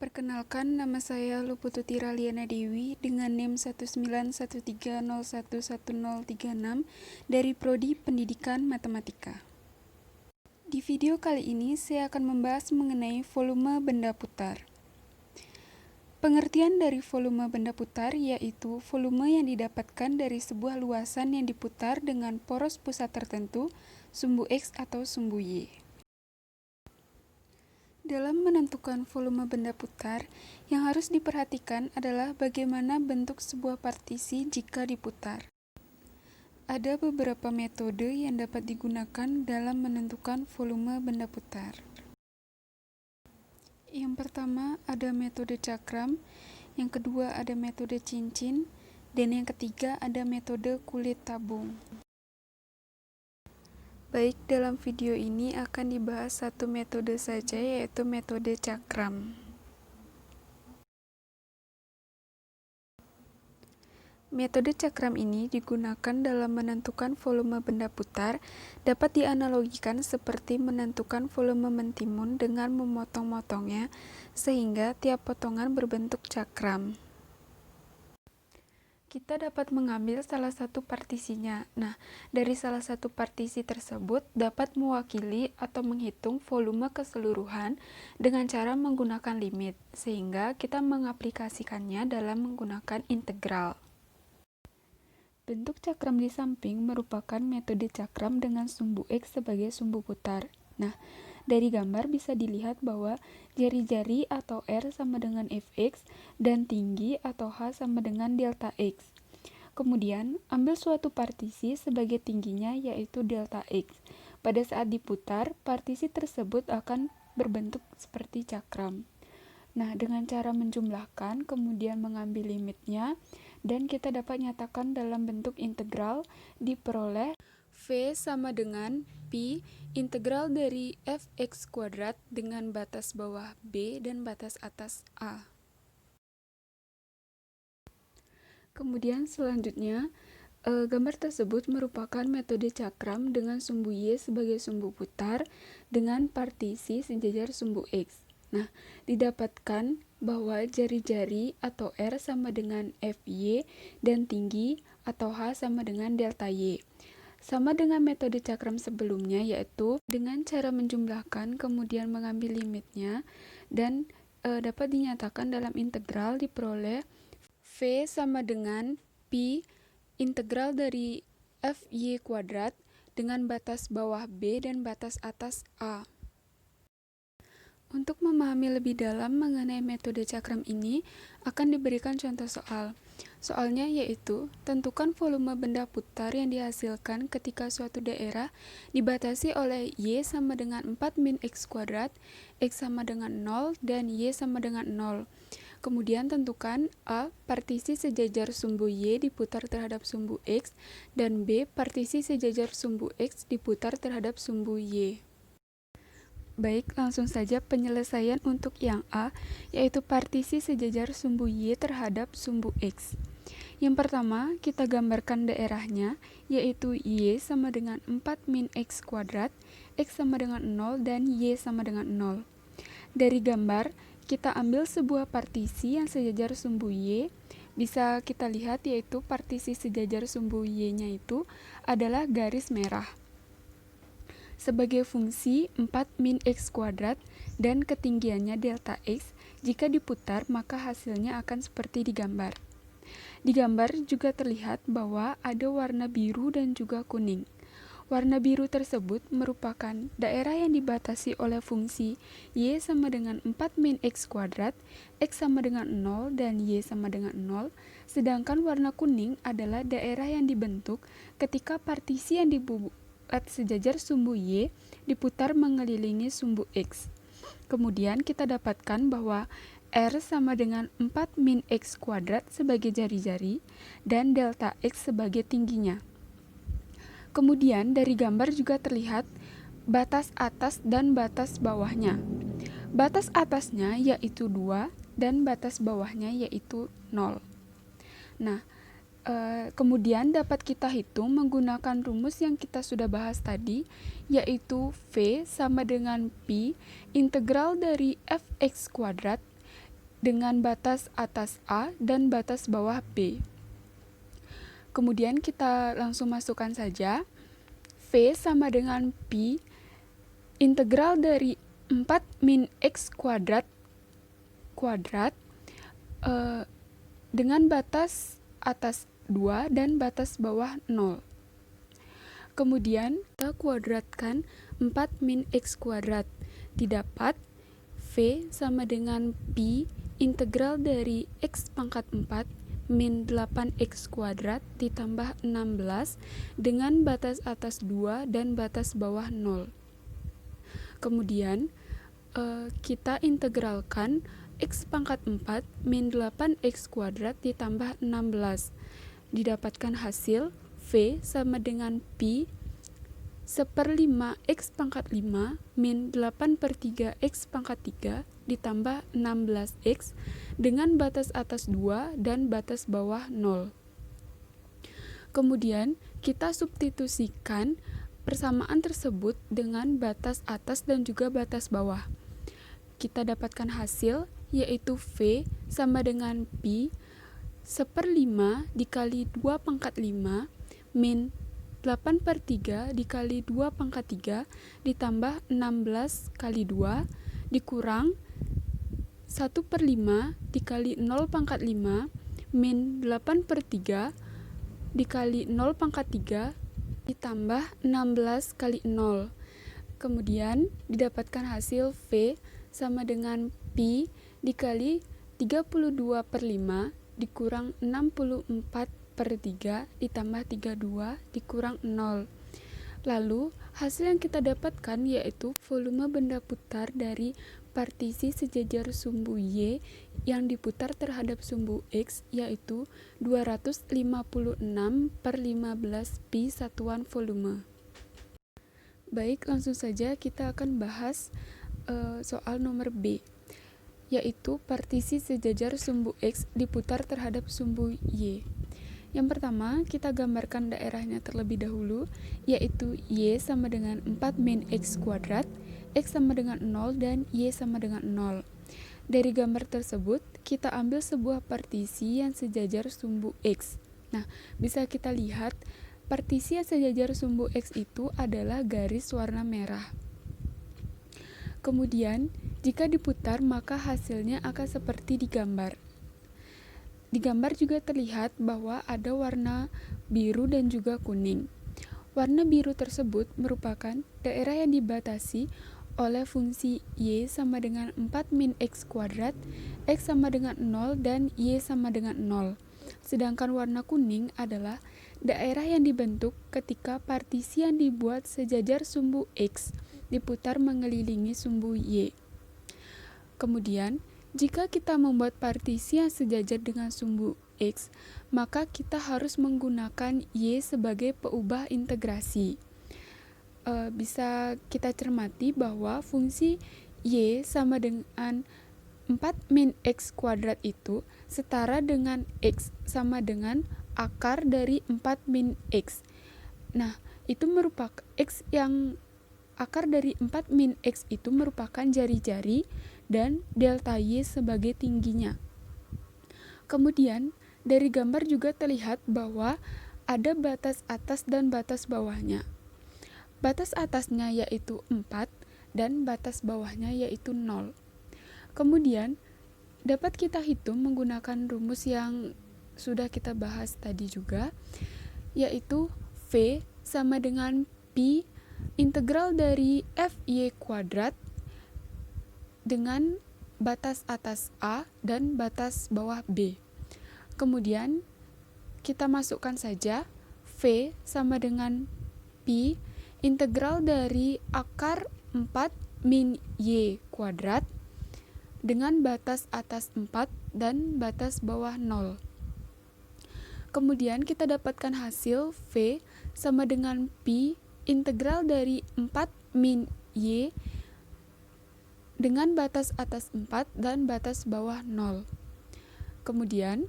Perkenalkan, nama saya Lupututi Raliana Dewi dengan NIM 19130111036 dari Prodi Pendidikan Matematika. Di video kali ini, saya akan membahas mengenai volume benda putar. Pengertian dari volume benda putar yaitu volume yang didapatkan dari sebuah luasan yang diputar dengan poros pusat tertentu, sumbu X atau sumbu Y. Dalam menentukan volume benda putar, yang harus diperhatikan adalah bagaimana bentuk sebuah partisi jika diputar. Ada beberapa metode yang dapat digunakan dalam menentukan volume benda putar. Yang pertama ada metode cakram, yang kedua ada metode cincin, dan yang ketiga ada metode kulit tabung. Baik, dalam video ini akan dibahas satu metode saja, yaitu metode cakram. Metode cakram ini digunakan dalam menentukan volume benda putar, dapat dianalogikan seperti menentukan volume mentimun dengan memotong-motongnya, sehingga tiap potongan berbentuk cakram. Kita dapat mengambil salah satu partisinya. Nah, dari salah satu partisi tersebut dapat mewakili atau menghitung volume keseluruhan dengan cara menggunakan limit, sehingga kita mengaplikasikannya dalam menggunakan integral. Bentuk cakram di samping merupakan metode cakram dengan sumbu X sebagai sumbu putar. Nah, dari gambar bisa dilihat bahwa jari-jari atau R sama dengan Fx dan tinggi atau H sama dengan delta X. Kemudian, ambil suatu partisi sebagai tingginya yaitu delta X. Pada saat diputar, partisi tersebut akan berbentuk seperti cakram. Nah, dengan cara menjumlahkan, kemudian mengambil limitnya, dan kita dapat nyatakan dalam bentuk integral diperoleh V sama dengan Pi integral dari Fx kuadrat dengan batas bawah B dan batas atas A. Kemudian selanjutnya, gambar tersebut merupakan metode cakram dengan sumbu Y sebagai sumbu putar dengan partisi sejajar sumbu X. Nah, didapatkan bahwa jari-jari atau R sama dengan Fy dan tinggi atau H sama dengan delta Y. Sama dengan metode cakram sebelumnya, yaitu dengan cara menjumlahkan kemudian mengambil limitnya dan dapat dinyatakan dalam integral diperoleh V sama dengan Pi integral dari Fy kuadrat dengan batas bawah B dan batas atas A. Untuk memahami lebih dalam mengenai metode cakram ini, akan diberikan contoh soal. Soalnya yaitu, tentukan volume benda putar yang dihasilkan ketika suatu daerah dibatasi oleh Y sama dengan 4 min X kuadrat, X sama dengan 0, dan Y sama dengan 0. Kemudian tentukan A. Partisi sejajar sumbu Y diputar terhadap sumbu X, dan B. Partisi sejajar sumbu X diputar terhadap sumbu Y. Baik, langsung saja penyelesaian untuk yang A, yaitu partisi sejajar sumbu Y terhadap sumbu X. Yang pertama, kita gambarkan daerahnya, yaitu Y sama dengan 4 min X kuadrat, X sama dengan 0, dan Y sama dengan 0. Dari gambar, kita ambil sebuah partisi yang sejajar sumbu Y, bisa kita lihat yaitu partisi sejajar sumbu Y-nya itu adalah garis merah. Sebagai fungsi 4 min X kuadrat dan ketinggiannya delta X, jika diputar maka hasilnya akan seperti di gambar. Di gambar juga terlihat bahwa ada warna biru dan juga kuning. Warna biru tersebut merupakan daerah yang dibatasi oleh fungsi Y sama dengan 4 min X kuadrat, X sama dengan 0, dan Y sama dengan 0, sedangkan warna kuning adalah daerah yang dibentuk ketika partisi yang dibuat sejajar sumbu Y diputar mengelilingi sumbu X. Kemudian kita dapatkan bahwa R sama dengan 4 min X kuadrat sebagai jari-jari dan delta X sebagai tingginya. Kemudian dari gambar juga terlihat batas atas dan batas bawahnya. Batas atasnya yaitu 2 dan batas bawahnya yaitu 0. Nah, kemudian dapat kita hitung menggunakan rumus yang kita sudah bahas tadi, yaitu V sama dengan Pi integral dari Fx kuadrat dengan batas atas A dan batas bawah B. Kemudian kita langsung masukkan saja. V sama dengan Pi integral dari 4 min X kuadrat dengan batas atas 2 dan batas bawah 0. Kemudian kita kuadratkan 4 min X kuadrat. Didapat V sama dengan Pi integral dari X pangkat 4 min 8X kuadrat ditambah 16 dengan batas atas 2 dan batas bawah 0. Kemudian kita integralkan X pangkat 4 min 8X kuadrat ditambah 16. Didapatkan hasil V sama dengan Pi 1/5 X pangkat 5 min 8/3 X pangkat 3 ditambah 16X dengan batas atas 2 dan batas bawah 0. Kemudian kita substitusikan persamaan tersebut dengan batas atas dan juga batas bawah. Kita dapatkan hasil yaitu V sama dengan Pi 1/5 dikali 2 pangkat 5 min 8/3 dikali 2 pangkat 3 ditambah 16 kali 2 dikurang 1/5 dikali 0 pangkat 5 min 8/3 dikali 0 pangkat 3 ditambah 16 kali 0. Kemudian didapatkan hasil V sama dengan Pi dikali 32/5 dikurang 64/3 ditambah 32 dikurang 0. Lalu hasil yang kita dapatkan yaitu volume benda putar dari partisi sejajar sumbu Y yang diputar terhadap sumbu X yaitu 256/15 pi satuan volume. Baik, langsung saja kita akan bahas soal nomor B, yaitu partisi sejajar sumbu X diputar terhadap sumbu Y. Yang pertama, kita gambarkan daerahnya terlebih dahulu, yaitu Y sama dengan 4 min X kuadrat, X sama dengan 0, dan Y sama dengan 0. Dari gambar tersebut, kita ambil sebuah partisi yang sejajar sumbu X. Nah, bisa kita lihat, partisi yang sejajar sumbu X itu adalah garis warna merah. Kemudian, jika diputar, maka hasilnya akan seperti di gambar. Di gambar juga terlihat bahwa ada warna biru dan juga kuning. Warna biru tersebut merupakan daerah yang dibatasi oleh fungsi Y sama dengan 4 min X kuadrat, X sama dengan 0, dan Y sama dengan 0. Sedangkan warna kuning adalah daerah yang dibentuk ketika partisi yang dibuat sejajar sumbu X diputar mengelilingi sumbu Y. Kemudian, jika kita membuat partisi yang sejajar dengan sumbu X, maka kita harus menggunakan Y sebagai peubah integrasi. Bisa kita cermati bahwa fungsi Y sama dengan 4 min X kuadrat itu setara dengan X sama dengan akar dari 4 min X. Nah, itu merupakan X yang akar dari 4 min X itu merupakan jari-jari dan delta Y sebagai tingginya. Kemudian, dari gambar juga terlihat bahwa ada batas atas dan batas bawahnya. Batas atasnya yaitu 4 dan batas bawahnya yaitu 0. Kemudian, dapat kita hitung menggunakan rumus yang sudah kita bahas tadi juga, yaitu V sama dengan Pi integral dari FY kuadrat dengan batas atas A dan batas bawah B. Kemudian kita masukkan saja V sama dengan Pi integral dari akar 4 min Y kuadrat dengan batas atas 4 dan batas bawah 0. Kemudian kita dapatkan hasil V sama dengan Pi integral dari 4 min Y dengan batas atas 4 dan batas bawah 0. Kemudian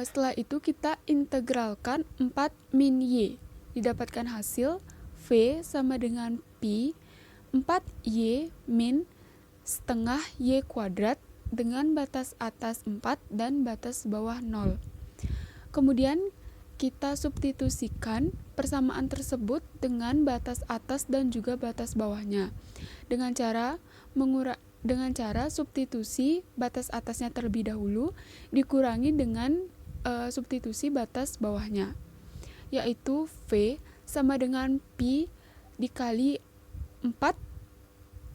setelah itu kita integralkan 4 min Y. Didapatkan hasil V sama dengan Pi 4Y min setengah Y kuadrat dengan batas atas 4 dan batas bawah 0. Kemudian kita substitusikan persamaan tersebut dengan batas atas dan juga batas bawahnya. Dengan cara substitusi batas atasnya terlebih dahulu dikurangi dengan substitusi batas bawahnya, yaitu V sama dengan Pi dikali 4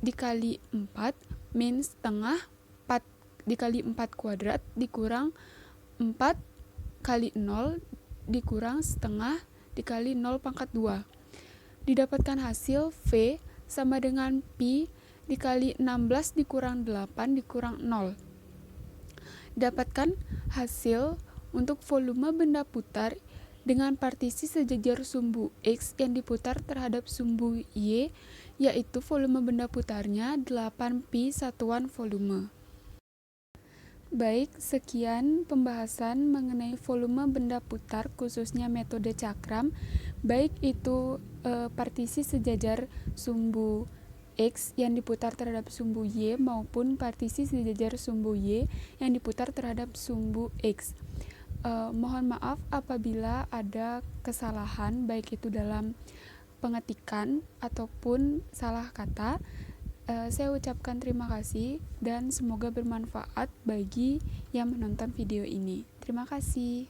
dikali 4 min setengah 4 dikali 4 kuadrat dikurang 4 kali 0 dikurang setengah dikali 0 pangkat 2. Didapatkan hasil V sama dengan Pi dikali 16 dikurang 8 dikurang 0. Dapatkan hasil untuk volume benda putar dengan partisi sejajar sumbu X yang diputar terhadap sumbu Y, yaitu volume benda putarnya 8pi satuan volume. Baik, sekian pembahasan mengenai volume benda putar khususnya metode cakram, baik itu partisi sejajar sumbu X yang diputar terhadap sumbu Y maupun partisi sejajar sumbu Y yang diputar terhadap sumbu X. Mohon maaf apabila ada kesalahan baik itu dalam pengetikan ataupun salah kata. Saya ucapkan terima kasih dan semoga bermanfaat bagi yang menonton video ini. Terima kasih.